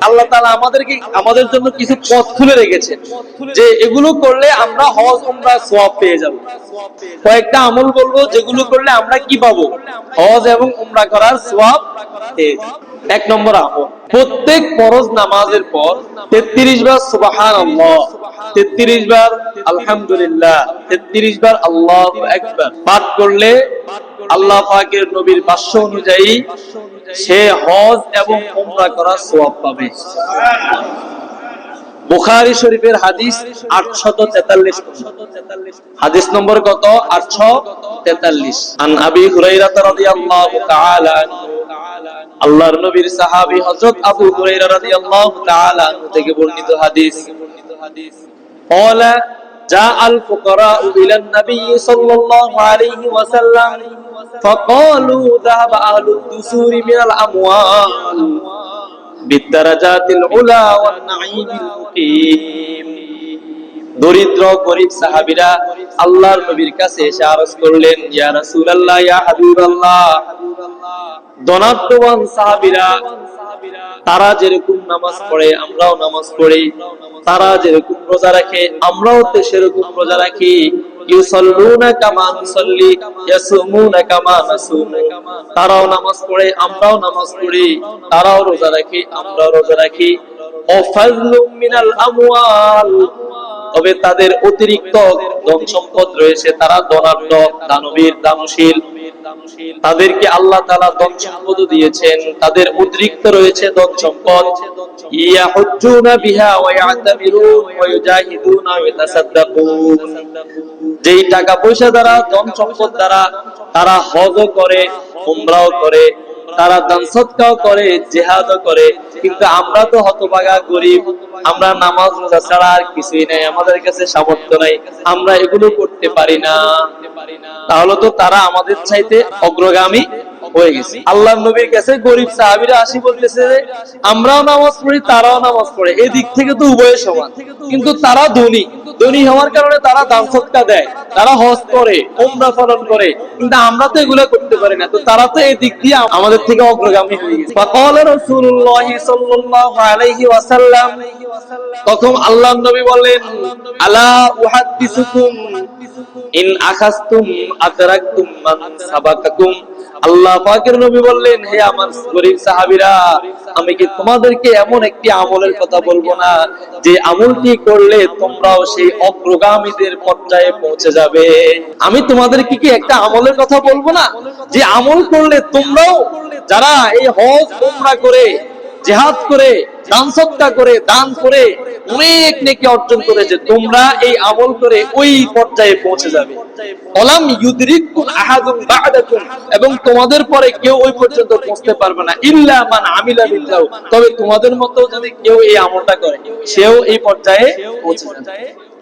আল্লাহ তাআলা আমাদের জন্য কিছু পথ খুলে রেখেছেন, যে এগুলো করলে আমরা হজ উমরা সওয়াব পেয়ে যাব। কয়েকটা আমল বলবো যেগুলো করলে আমরা কি পাবো? হজ এবং উমরা করার সওয়াব পেয়ে যাব। এক নম্বর আমল, প্রত্যেক ফরজ নামাজের পর 33 বার সুবহানাল্লাহ, 33 বার আলহামদুলিল্লাহ, 33 বার আল্লাহু আকবার পাঠ করলে আল্লাহ পাকের নবীর ভাষ্য অনুযায়ী সে হজ এবং উমরা করার সওয়াব পাবে। বুখারী শরীফের হাদিস 843, হাদিস নম্বর কত? 843। আন আবি হুরায়রা রাদিয়াল্লাহু তাআলা আনহু, আল্লাহর নবীর সাহাবী হযরত আবু হুরায়রা রাদিয়াল্লাহু তাআলা আনহু থেকে বর্ণিত হাদিস, قال جاء الفقراء إلى النبي صلى الله عليه وسلم فقالوا ذهب أهل الدثور من الأموال بالدرجات العلى والنعيم المقيم। দরিদ্র গরীব সাহাবীরা আল্লাহর নবীর কাছে এসে আরজ করলেন, ইয়া রাসূলুল্লাহ, ইয়া হাবিবাল্লাহ, ধনাঢ্যবান সাহাবীরা তারা যেরকম নামাজ পড়ে আমরাও নামাজ পড়ি, তারা যেরকম রোজা রাখে আমরাও তো সেরকম রোজা রাখি, ইউসাল্লুনা কামা নুসাল্লি ইয়াসুমুনা কামা নাসুম, তারাও নামাজ পড়ে আমরাও নামাজ পড়ি, তারাও রোজা রাখে আমরাও রোজা রাখি। ওয়াফাযলুম মিনাল আমওয়াল, তবে তাদের অতিরিক্ত ধন সম্পদ রয়েছে, তারা ধনাঢ্য, দানবীর, দানশীল, তাদেরকে আল্লাহ তাআলা ধন সম্পদ দিয়েছেন, তাদের অতিরিক্ত রয়েছে ধন সম্পদ। ইয়াহুজ্জুনা বিহা ওয়া ইয়াতামিরুন ওয়া ইউজাহিদুনা ওয়া ইয়াতাসাদ্দাকুন, যেই টাকা পয়সা দ্বারা, ধন সম্পদ দ্বারা তারা হজ করে, উমরাও করে, তারা দান সদকাও করে, জিহাদও করে। কিন্তু আমরা তো হতভাগা গরীব, আমরা নামাজ রোজা ছাড়া আর কিছুই নাই, আমাদের কাছে সামর্থ্য নাই, আমরা এগুলো করতে পারি না। তাহলে তো তারা আমাদের চাইতে অগ্রগামী হয়ে গেছে। আল্লাহর নবীর কাছে গরীব সাহাবীরা আসি বলতেছে যে আমরাও নামাজ পড়ি তারাও নামাজ পড়ে, এই দিক থেকে তো উভয়ে সমান, কিন্তু তারা ধনী, ধনী হওয়ার কারণে তারা দান সদকা দেয়, তারা হজ করে, উমরা পালন করে, কিন্তু আমরা তো এগুলো করতে পারি না, তো তারা তো এই দিক দিয়ে আমাদের থেকে অগ্রগামী হয়ে গেছে। ফাকালা রাসূলুল্লাহ সাল্লাল্লাহু আলাইহি ওয়াসাল্লাম, তখন আল্লাহর নবী বলেন, আলা উহাদ্দিসুকুম ইন আখাযতুম আদরাকতুম মান সাবাকাকুম। আল্লাহ পাকের নবী বললেন, হে আমার গরীব সাহাবীরা, আমি কি তোমাদেরকে এমন একটি আমলের কথা বলবো না, যে আমলটি করলে তোমরাও সেই অগ্রগামীদের পর্যায়ে পৌঁছে যাবে? আমি তোমাদেরকে কি একটা আমলের কথা বলবো না, যে আমল করলে তোমরাও, যারা এই হজ উমরা করে, জিহাদ করে, দান সদকা করে, দান করে অনেক নেকি অর্জন করেছে, তোমরা এই আমল করে ওই পর্যায়ে পৌঁছে যাবে। ওয়ালাম ইউদরিকুম আহাদুম বা'দাকুম, এবং তোমাদের পরে কেউ ওই পর্যন্ত পৌঁছতে পারবে না, ইল্লা মান আমিলা বিল্লাহ, তবে তোমাদের মতো যদি কেউ এই আমলটা করে সেও এই পর্যায়ে পৌঁছে যাবে।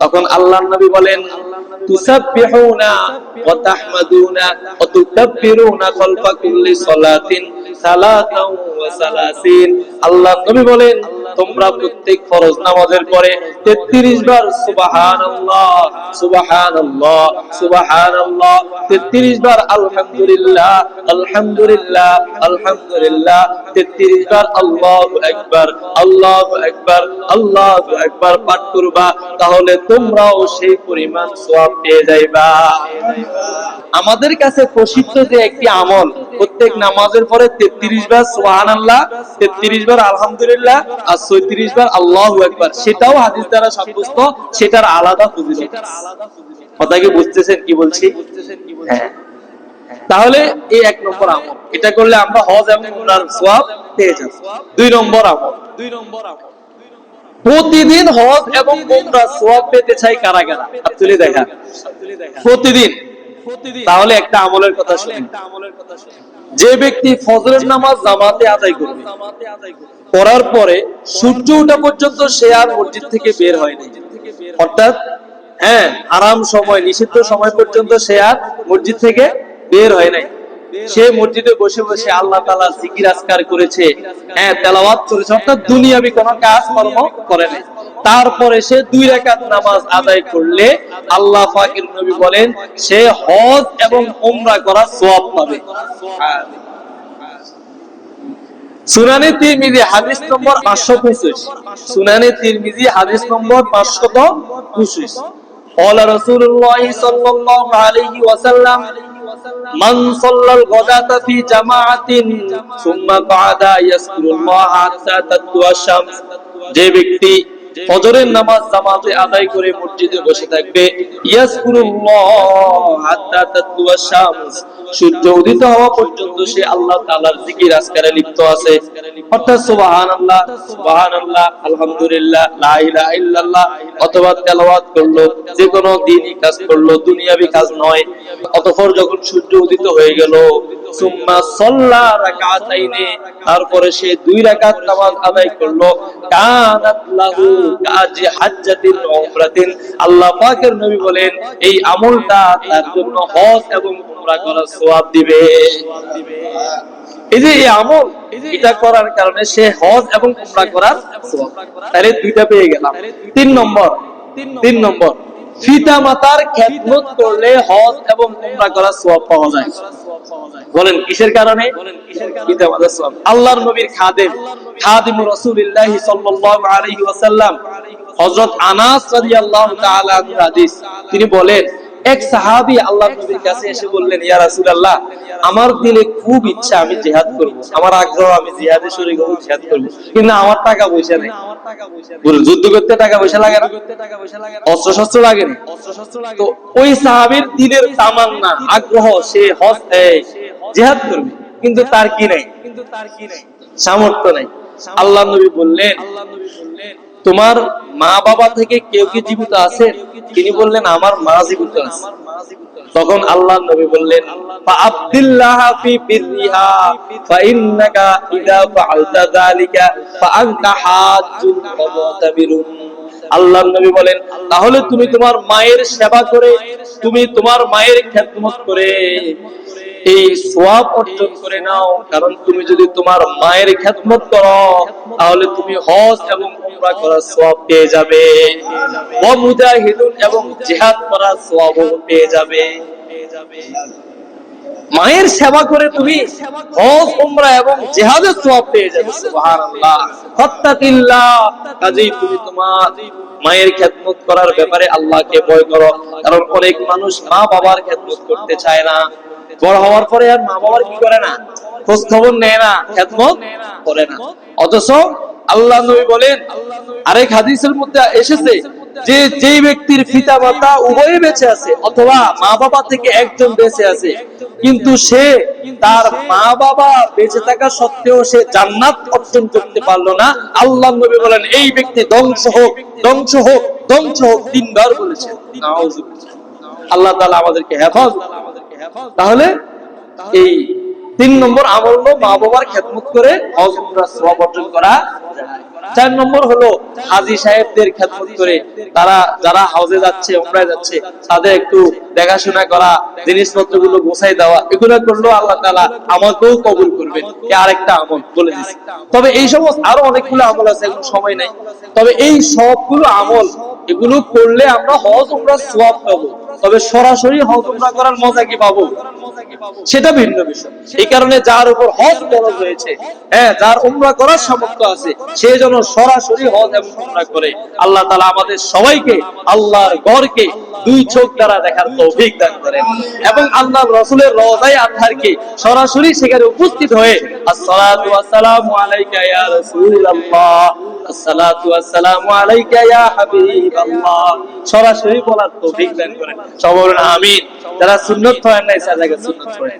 তখন আল্লাহর নবী বলেন, তুসাব্বিহুনা ওয়া তাহমাদুনা ওয়া তুকাব্বিরুনা খালফা কুল্লি সালাতিন সালাতাও ওয়া সালাসিন। আল্লাহর নবী বলেন, তোমরা প্রত্যেক ফরজ নামাজের পরে 33 বার সুবহানাল্লাহ সুবহানাল্লাহ সুবহানাল্লাহ, 33 বার আলহামদুলিল্লাহ আলহামদুলিল্লাহ আলহামদুলিল্লাহ, 33 বার আল্লাহু আকবার আল্লাহু আকবার আল্লাহু আকবার পাঠ করবা, তাহলে তোমরাও সেই পরিমাণ সওয়াব পেয়ে যাইবা। আমাদের কাছে প্রসিদ্ধ যে একটি আমল, প্রত্যেক নামাজের পরে 33 বার সুবহানাল্লাহ, 33 বার আলহামদুলিল্লাহ আর 36 বার আল্লাহু আকবার, সেটাও হাদিস দ্বারা সাব্যস্ত, সেটার আলাদা ফজিলত। কথা কি বুঝতেছেন কি বলছি? হ্যাঁ। তাহলে এই এক নম্বর আমল, এটা করলে আমরা হজ এবং উমরার সওয়াব পেয়ে যাব। দুই নম্বর আমল, প্রতিদিন হজ এবং উমরার সওয়াব পেতে চাই কারা কারা? তুলে দেখা প্রতিদিন। তাহলে একটা আমলের কথা শুনুন। যে ব্যক্তি ফজরের নামাজ জামাতে আদায় করবে, করার পরে সূর্য ওঠা পর্যন্ত সে আর মসজিদ থেকে বের হয়নি, অর্থাৎ হারাম সময়, নিষিদ্ধ সময় পর্যন্ত সে আর মসজিদ থেকে বের হয় নাই, সে মসজিদে বসে বসে আল্লাহ তাআলার জিকির আজকার করেছে, তেলাওয়াত করেছে, অর্থাৎ দুনিয়াবি কোনো কাজ কর্ম করে নাই, তারপরে সে 2 রাকাত নামাজ আদায় করলে আল্লাহ পাকের নবী বলেন সে হজ এবং উমরা করার সওয়াব পাবে। সুনানে তিরমিজি হাদিস নম্বর 525, সুনানে তিরমিজি হাদিস নম্বর 525। قال رسول الله صلى الله عليه وسلم من صلى الغداة في جماعة ثم قعد يذكر الله حتى تطلع الشمس, যে ব্যক্তি ফজরের নামাজ জামাতে আদায় করে মসজিদে বসে থাকবে, ইয়াজকুরুল্লাহ হাত্তা তাতলুয়া শামস, সূর্য উদিত হওয়া পর্যন্ত সে আল্লাহ তাআলার জিকির আজকারে লিপ্ত আছে, অর্থাৎ সুবহানাল্লাহ সুবহানাল্লাহ আলহামদুলিল্লাহ লা ইলাহা ইল্লাল্লাহ, অথবা তেলাওয়াত করলো, যে কোনো দ্বীনি কাজ করলো, দুনিয়াবি কাজ নয়। অতঃপর যখন সূর্য উদিত হয়ে গেল, সুম্মা সাল্লা রাকাতাইনি, তারপরে সে 2 রাকাত নামাজ আদায় করলো, কানাত লাহু কাজি হাজ্জাতিন ওয়া উমরাতিন, আল্লাহ পাকের নবী বলেন এই আমলটা তার জন্য হজ এবং উমরা করার সওয়াব দিবে। এই যে এই আমল, এটা করার কারণে সে হজ এবং উমরা করার সওয়াব, তাহলে 2টা পেয়ে গেলাম। 3 নম্বর পিতা মাতার খেদমত করলে হজ এবং উমরা করার সওয়াব পাওয়া যায়। বলেন কিসের কারণে? পিতা মাতার সওয়াব। আল্লাহর নবীর খাদিম রাসূলুল্লাহ সাল্লাল্লাহু আলাইহি ওয়াসাল্লাম হযরত আনাস রাদিয়াল্লাহু তাআলা আনহু হাদিস, তিনি বলেন এক সাহাবী আল্লাহর নবীর কাছে এসে বললেন, ইয়া রাসূলুল্লাহ, আমার দিলে খুব ইচ্ছা আমি জিহাদ করব, আমার আগ্রহ আমি জিহাদে শরীক হব, জিহাদ করব, কিন্তু আমার টাকা পয়সা নেই। বলেন যুদ্ধ করতে টাকা পয়সা লাগে না? অস্ত্র শস্ত্র লাগে না? তো ওই সাহাবীর দিলের তামান্না, আগ্রহ, সে হজ জিহাদ করবে, কিন্তু তার কি নাই? সামর্থ্য নাই। আল্লাহর নবী বললেন, তোমার মা বাবা থেকে কেউ কি জীবিত আছে? তিনি বললেন আমার মা জীবিত আছে। তখন আল্লাহর নবী বললেন, ফাআবদিল্লাহ ফি বিররিহা ফাইন্নাকা ইযা ফাআলতা যালিকা ফাআনতা হাজ্জুন ওয়া মুতামিরুন। আল্লাহর নবী বলেন, তাহলে তুমি তোমার মায়ের সেবা করে, তুমি তোমার মায়ের খেদমত করে এই সওয়াব অর্জন করে নাও, কারণ তুমি যদি তোমার মায়ের খেদমত করো তাহলে তুমি হজ এবং উমরা করার সওয়াব পেয়ে যাবে, ওয়া মুজাহিদুন, এবং জিহাদ করার সওয়াবও পেয়ে যাবে। মায়ের সেবা করে তুমি হজ উমরা এবং জিহাদের সওয়াব পেয়ে যাবে। সুবহানাল্লাহ। ফাত্তাকিল্লাহ, কাজেই তুমি তোমার মায়ের খেদমত করার ব্যাপারে আল্লাহকে ভয় করো, কারণ অনেক মানুষ মা বাবার খেদমত করতে চায় না, বড় হওয়ার পরে আর মা বাবার কি করে না, খোঁজ খবর নেয় না, খেদমত করে না। অথচ আল্লাহ নবী বলেন, আরেক হাদিসের মধ্যে এসেছে যে যেই ব্যক্তির পিতা মাতা উভয়ে বেঁচে আছে অথবা মা বাবা থেকে একজন বেঁচে আছে, কিন্তু সে তার মা বাবা বেঁচে থাকা সত্ত্বেও সে জান্নাত অর্জন করতে পারলো না, আল্লাহ নবী বলেন এই ব্যক্তি ধ্বংস হোক, ধ্বংস হোক, ধ্বংস হোক, 3 বার বলেছেন। নাউযুবিল্লাহ। আল্লাহ তাআলা আমাদেরকে হেফাজত। তাহলে এই 3 নম্বর আমল হলো মা বাবার খেদমত করে হজ উমরার সওয়াব অর্জন করা। 4 নম্বর হলো হাজী সাহেবদের খেদমত করে, তারা যারা হজে যাচ্ছে, উমরায় যাচ্ছে, তাদের একটু দেখাশোনা করা, জিনিসপত্রগুলো গোছাই দেওয়া, এগুলো করলেও আল্লাহ তাআলা আমাকেও কবুল করবেন। এই আরেকটা আমল বলে দিচ্ছি। তবে এই সমস্ত আরো অনেকগুলো আমল আছে, এখন সময় নাই। তবে এই সবগুলো আমল, এগুলো করলে আমরা হজ উমরার সওয়াব পাবো, তবে সরাসরি হজ উমরা করার মজা কি পাবো সেটা ভিন্ন বিষয়। এই কারণে যার উপর হজ ফরজ হয়েছে, যার উমরা করার সামর্থ্য আছে, সে যেন সরাসরি হজ এবং উমরা করে। আল্লাহ তাআলা আমাদের সবাইকে আল্লাহর ঘরকে 2 চোখ দ্বারা দেখার তৌফিক দান করেন, এবং আল্লাহর রাসূলের রওজায়ে আতহারকে সরাসরি সেখানে উপস্থিত হয়ে আসসালাতু ওয়াসসালামু আলাইকা ইয়া রাসূলুল্লাহ, আসসালাতু ওয়াসসালামু আলাইকা ইয়া হাবিবাল্লাহ সরাসরি বলার তৌফিক দান করেন। সবাই বলুন আমিন। যারা সুন্নাত পড়েন নাই, সাজাকে সুন্নাত পড়েন।